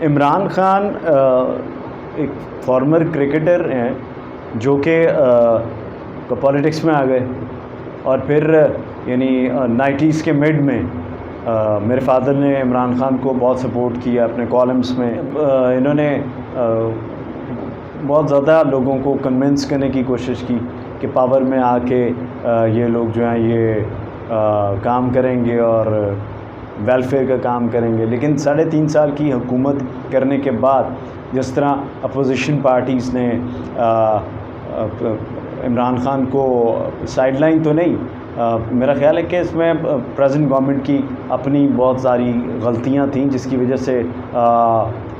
इमरान खान एक farmer cricketer हैं जो कि पॉलिटिक्स में आ गए और फिर यानी 90s के मिड में मेरे फादर ने इमरान खान को बहुत सपोर्ट किया अपने कॉलम्स में। इन्होंने बहुत ज़्यादा लोगों को कन्विंस करने की कोशिश की कि पावर में आके ये लोग जो हैं ये काम करेंगे और वेलफेयर का काम करेंगे। लेकिन 3.5 साल की हुकूमत करने के बाद जिस तरह अपोजिशन पार्टीज़ ने इमरान खान को साइडलाइन तो नहीं, मेरा ख्याल है कि इसमें प्रेजेंट गवर्नमेंट की अपनी बहुत सारी गलतियां थीं जिसकी वजह से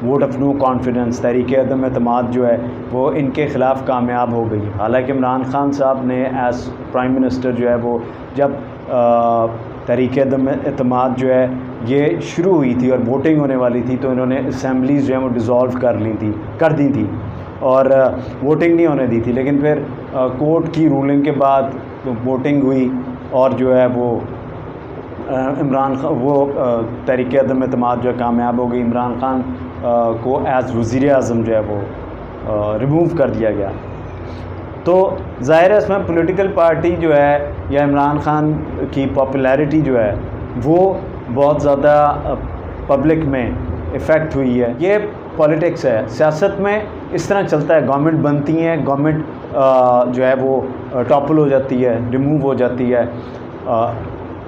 वोट ऑफ नो कॉन्फिडेंस तहरीक अदम एतमाद जो है वो इनके ख़िलाफ़ कामयाब हो गई। हालांकि इमरान खान साहब ने एज़ प्राइम मिनिस्टर जो है वो जब तहरीक अदम एतमाद जो है ये शुरू हुई थी और वोटिंग होने वाली थी तो इन्होंने असम्बलीज़ जो है वो डिज़ोल्व कर दी थी और वोटिंग नहीं होने दी थी। लेकिन फिर कोर्ट की रूलिंग के बाद वोटिंग हुई और जो है वो इमरान खान वो तहरीक अदम एतमाद जो है कामयाब हो गई। इमरान खान को एज़ वज़ीर आज़म जो है वो रिमूव कर दिया गया। तो ज़ाहिर है इसमें पॉलिटिकल पार्टी जो है या इमरान खान की पॉपुलैरिटी जो है वो बहुत ज़्यादा पब्लिक में इफ़ेक्ट हुई है। ये पॉलिटिक्स है, सियासत में इस तरह चलता है। गवर्नमेंट बनती है, गवर्नमेंट जो है वो टॉपल हो जाती है, रिमूव हो जाती है।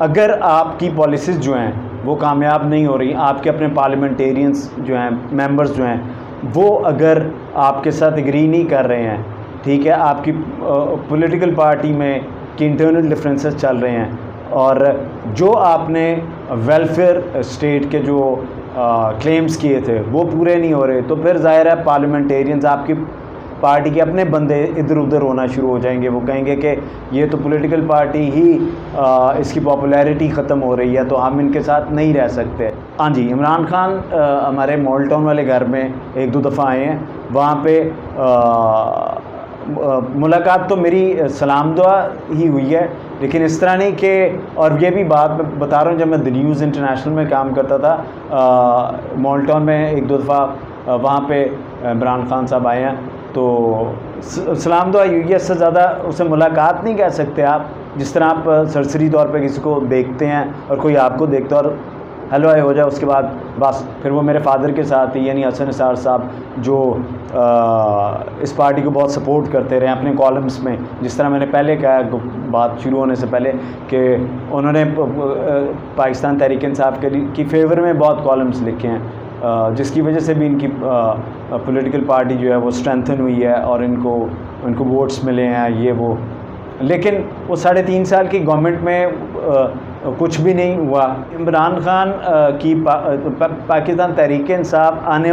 अगर आपकी पॉलिसीज़ जो हैं वो कामयाब नहीं हो रही, आपके अपने पार्लियामेंटेरियंस जो हैं, मेंबर्स जो हैं वो अगर आपके साथ एग्री नहीं कर रहे हैं, ठीक है, आपकी पॉलिटिकल पार्टी में कि इंटरनल डिफरेंसेस चल रहे हैं और जो आपने वेलफेयर स्टेट के जो क्लेम्स किए थे वो पूरे नहीं हो रहे, तो फिर ज़ाहिर है पार्लियामेंटेरियंस आपकी पार्टी के अपने बंदे इधर उधर होना शुरू हो जाएंगे। वो कहेंगे कि ये तो पॉलिटिकल पार्टी ही इसकी पॉपुलैरिटी ख़त्म हो रही है तो हम इनके साथ नहीं रह सकते। हाँ जी, इमरान खान हमारे मॉल टाउन वाले घर में 1-2 दफ़ा आए हैं। वहाँ पे मुलाकात तो मेरी सलाम दुआ ही हुई है, लेकिन इस तरह नहीं कि, और ये भी बात मैं बता रहा हूँ, जब मैं द न्यूज़ इंटरनेशनल में काम करता था मॉल टाउन में 1-2 दफ़ा वहाँ पे इमरान खान साहब आए हैं तो सलाम दुआ हुई है। इससे ज़्यादा उसे मुलाकात नहीं कह सकते आप। जिस तरह आप सरसरी तौर पे किसी को देखते हैं और कोई आपको देखता है और हेलो आए हो जाए, उसके बाद बस फिर वो मेरे फादर के साथ ही यानी हसन निसार साहब जो इस पार्टी को बहुत सपोर्ट करते रहे अपने कॉलम्स में। जिस तरह मैंने पहले कहा बात शुरू होने से पहले कि उन्होंने पाकिस्तान तहरीक इंसाफ की फेवर में बहुत कॉलम्स लिखे हैं जिसकी वजह से भी इनकी पॉलिटिकल पार्टी जो है वो स्ट्रेंथन हुई है और इनको वोट्स मिले हैं ये वो। लेकिन वो 3.5 साल की गवर्नमेंट में कुछ भी नहीं हुआ। इमरान खान की पाकिस्तान तहरीक इंसाफ आने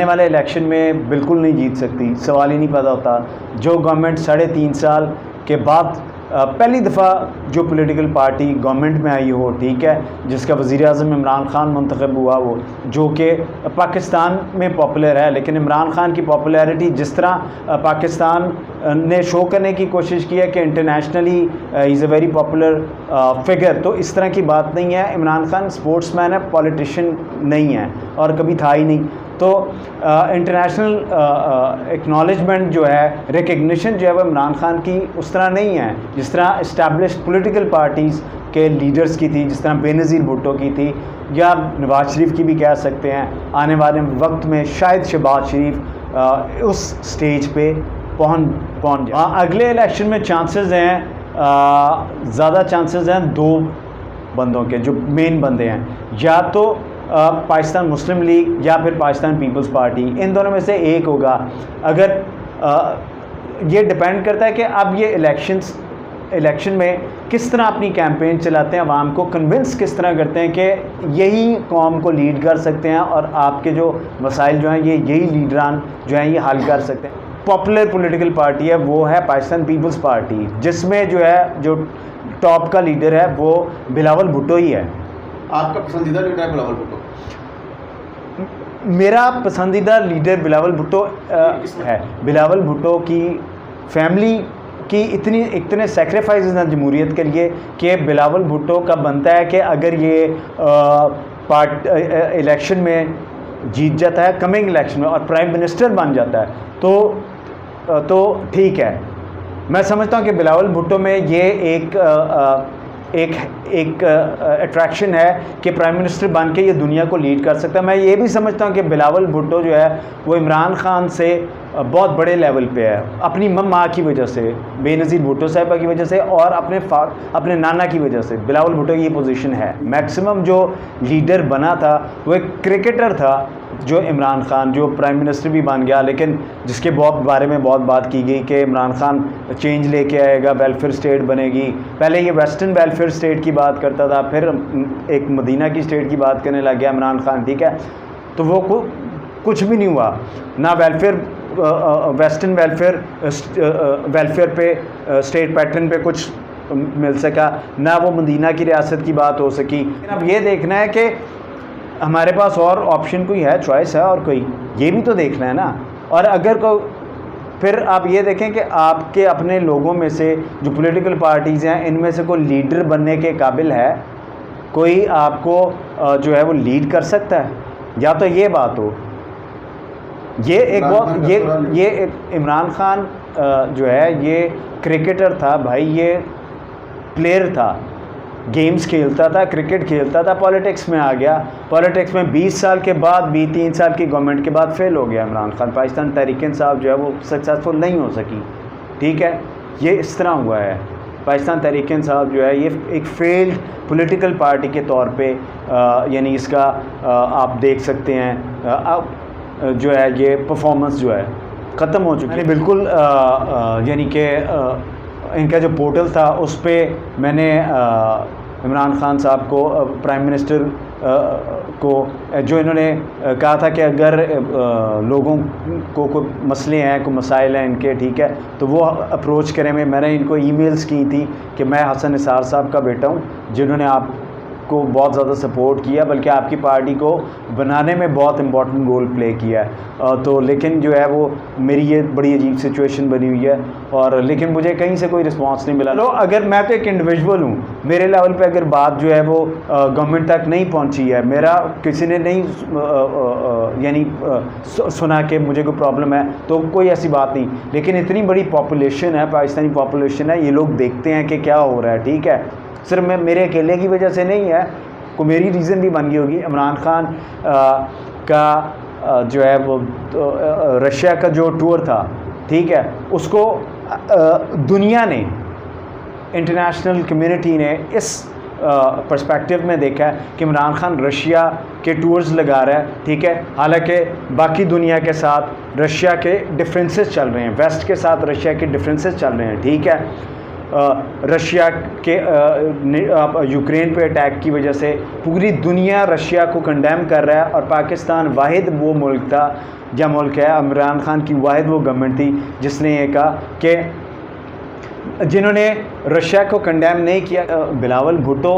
वाले इलेक्शन में बिल्कुल नहीं जीत सकती, सवाल ही नहीं पैदा होता। जो गवर्नमेंट 3.5 साल के बाद पहली दफ़ा जो पॉलिटिकल पार्टी गवर्नमेंट में आई हो, ठीक है, जिसका वज़ीर आज़म इमरान खान मुंतखब हुआ वो, जो कि पाकिस्तान में पॉपुलर है। लेकिन इमरान खान की पॉपुलैरिटी जिस तरह पाकिस्तान ने शो करने की कोशिश की है कि internationally is a very popular figure, तो इस तरह की बात नहीं है। इमरान खान स्पोर्ट्समैन है, पॉलिटिशियन नहीं है और कभी था ही नहीं। तो इंटरनेशनल एक्नॉलेजमेंट जो है, रिकग्निशन जो है वो इमरान खान की उस तरह नहीं है जिस तरह इस्टेब्लिश्ड पॉलिटिकल पार्टीज़ के लीडर्स की थी, जिस तरह बेनज़ीर भुट्टो की थी या नवाज शरीफ की भी कह सकते हैं। आने वाले वक्त में शायद शहबाज शरीफ उस स्टेज पे पहुँच जाए। अगले इलेक्शन में चांसेस हैं, ज़्यादा चांसेस हैं 2 बंदों के जो मेन बंदे हैं, या तो पाकिस्तान मुस्लिम लीग या फिर पाकिस्तान पीपल्स पार्टी, इन दोनों में से एक होगा। अगर ये डिपेंड करता है कि अब ये इलेक्शन में किस तरह अपनी कैंपेन चलाते हैं, आवाम को कन्विंस किस तरह करते हैं कि यही कौम को लीड कर सकते हैं और आपके जो मसाइल जो हैं यही लीडरान जो हैं ये हल कर सकते हैं। पॉपुलर पॉलिटिकल पार्टी है वो है पाकिस्तान पीपल्स पार्टी, जिसमें जो टॉप का लीडर है वो बिलावल भुट्टो ही है। आपका पसंदीदा लीडर है बिलावल भुट्टो? मेरा पसंदीदा लीडर बिलावल भुट्टो है। बिलावल भुट्टो की फैमिली की इतने सेक्रीफाइसेस हैं जमहूरियत के लिए कि बिलावल भुट्टो का बनता है कि अगर ये इलेक्शन में जीत जाता है कमिंग इलेक्शन में और प्राइम मिनिस्टर बन जाता है तो ठीक है। मैं समझता हूँ कि बिलावल भुट्टो में ये एक अट्रैक्शन है कि प्राइम मिनिस्टर बन के ये दुनिया को लीड कर सकता है। मैं ये भी समझता हूँ कि बिलावल भुट्टो जो है वो इमरान खान से बहुत बड़े लेवल पे है, अपनी माँ की वजह से, बेनज़ीर भुट्टो साहिबा की वजह से और अपने नाना की वजह से बिलावल भुट्टो की ये पोजीशन है। मैक्सिमम जो लीडर बना था वो एक क्रिकेटर था, जो इमरान खान जो प्राइम मिनिस्टर भी बन गया, लेकिन जिसके बारे में बहुत बात की गई कि इमरान खान चेंज लेके आएगा, वेलफेयर स्टेट बनेगी। पहले ये वेस्टर्न वेलफेयर स्टेट की बात करता था, फिर एक मदीना की स्टेट की बात करने लग गया इमरान खान, ठीक है। तो वो कुछ भी नहीं हुआ, ना वेलफेयर वेस्टर्न वेलफेयर पे स्टेट पैटर्न पे कुछ मिल सका, ना वो मदीना की रियासत की बात हो सकी। अब ये देखना है कि हमारे पास और ऑप्शन कोई है, चॉइस है और कोई, ये भी तो देखना है ना। और अगर फिर आप ये देखें कि आपके अपने लोगों में से जो पॉलिटिकल पार्टीज़ हैं, इनमें से कोई लीडर बनने के काबिल है, कोई आपको जो है वो लीड कर सकता है, या तो ये बात हो। ये एक इमरान खान जो है ये क्रिकेटर था भाई, ये प्लेयर था, गेम्स खेलता था, क्रिकेट खेलता था, पॉलिटिक्स में आ गया। पॉलिटिक्स में 20 साल के बाद भी 3 साल की गवर्नमेंट के बाद फेल हो गया इमरान खान। पाकिस्तान तहरीक इंसाफ जो है वो सक्सेसफुल नहीं हो सकी, ठीक है। ये इस तरह हुआ है, पाकिस्तान तहरीक इंसाफ जो है ये एक फेल्ड पॉलिटिकल पार्टी के तौर पे यानी इसका आप देख सकते हैं अब जो है ये परफॉर्मेंस जो है ख़त्म हो चुकी है बिल्कुल। यानी कि इनका जो पोर्टल था उस पर मैंने इमरान खान साहब को, प्राइम मिनिस्टर को, जो इन्होंने कहा था कि अगर लोगों को कोई मसले हैं, कोई मसाइल हैं इनके, ठीक है, तो वो अप्रोच करें। मैंने इनको ईमेल्स की थी कि मैं हसन निसार साहब का बेटा हूँ, जिन्होंने आपको बहुत ज़्यादा सपोर्ट किया, बल्कि आपकी पार्टी को बनाने में बहुत इंपॉर्टेंट रोल प्ले किया है। तो लेकिन जो है वो मेरी ये बड़ी अजीब सिचुएशन बनी हुई है, और लेकिन मुझे कहीं से कोई रिस्पांस नहीं मिला। तो अगर मैं तो एक इंडिविजुअल हूँ, मेरे लेवल पे अगर बात जो है वो गवर्नमेंट तक नहीं पहुँची है, मेरा किसी ने नहीं यानी सुना कि मुझे कोई प्रॉब्लम है, तो कोई ऐसी बात नहीं। लेकिन इतनी बड़ी पॉपुलेशन है, पाकिस्तानी पॉपुलेशन है, ये लोग देखते हैं कि क्या हो रहा है, ठीक है। सिर्फ मेरे अकेले की वजह से नहीं है, को मेरी रीज़न भी बन गई होगी। इमरान खान का जो है वो रशिया का जो टूर था, ठीक है, उसको दुनिया ने, इंटरनेशनल कम्युनिटी ने इस पर्सपेक्टिव में देखा है कि इमरान खान रशिया के टूर्स लगा रहा है, ठीक है। हालांकि बाकी दुनिया के साथ रशिया के डिफरेंसेस चल रहे हैं, वेस्ट के साथ रशिया के डिफरेंसेस चल रहे हैं, ठीक है। रशिया के यूक्रेन पे अटैक की वजह से पूरी दुनिया रशिया को कंडेम कर रहा है, और पाकिस्तान वाहिद वो मुल्क था या मुल्क है, इमरान खान की वाहिद वो गवर्नमेंट थी जिसने ये कहा कि जिन्होंने रशिया को कंडेम नहीं किया। Bilawal Bhutto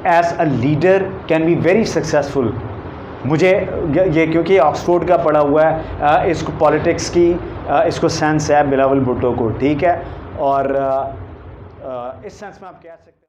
as a leader can be very successful. मुझे ये क्योंकि ऑक्सफोर्ड का पढ़ा हुआ है, इसको पॉलिटिक्स की इसको सेंस है बिलावल भुट्टो को, ठीक है। और इस सेंस में आप कह सकते हैं।